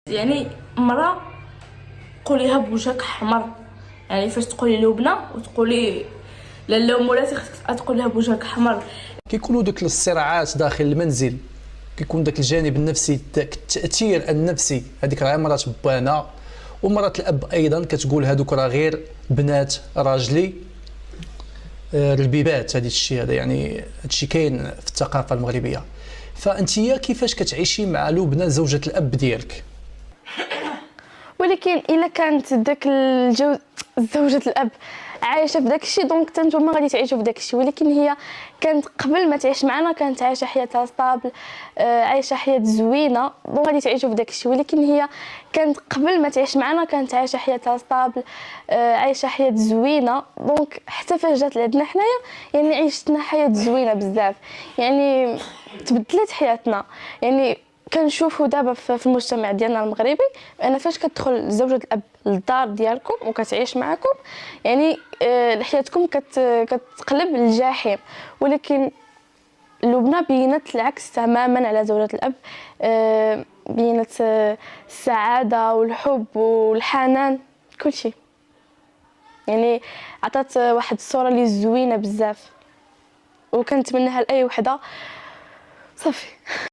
يعني مرة قوليها بوجهك احمر، يعني فاش تقولي لبنى وتقولي لالا ومولاتي خصك تقوليها بوجهك احمر. كيكونوا دوك الصراعات داخل المنزل، كيكون داك الجانب النفسي، داك التاثير النفسي، هذيك راه مرات بانا ومرات الاب ايضا كتقول هذوك راه غير بنات راجلي. البيبات هذا الشيء هذا، يعني هذا الشيء كاين في الثقافه المغربيه. فانتيا كيفاش كتعيشي مع لبنى زوجة الاب ديالك؟ ولكن الا كانت داك زوجة الاب عايشه في داك الشيء، دونك حتى نتوما غادي تعيشوا في داك الشيء. ولكن هي كانت قبل ما تعيش معنا كانت عايشه حياتها ستابل، عايشه حياه زوينه، دونك غادي تعيشوا في داك الشيء. ولكن هي كانت قبل ما تعيش معنا كانت عايشه حياتها ستابل، عايشه حياه زوينه، دونك حتى فاش جات لعندنا حنايا يعني عيشتنا حياه زوينه بزاف، يعني تبدلت حياتنا. يعني كنشوفوا دابا في المجتمع ديالنا المغربي بان فاش كتدخل زوجة الاب للدار ديالكم وكتعيش معكم، يعني حياتكم كتقلب للجحيم. ولكن لبنى بينت العكس تماما على زوجة الاب، بينت السعاده والحب والحنان كلشي، يعني عطات واحد الصوره اللي زوينه بزاف، وكنتمناها لاي وحده. صافي.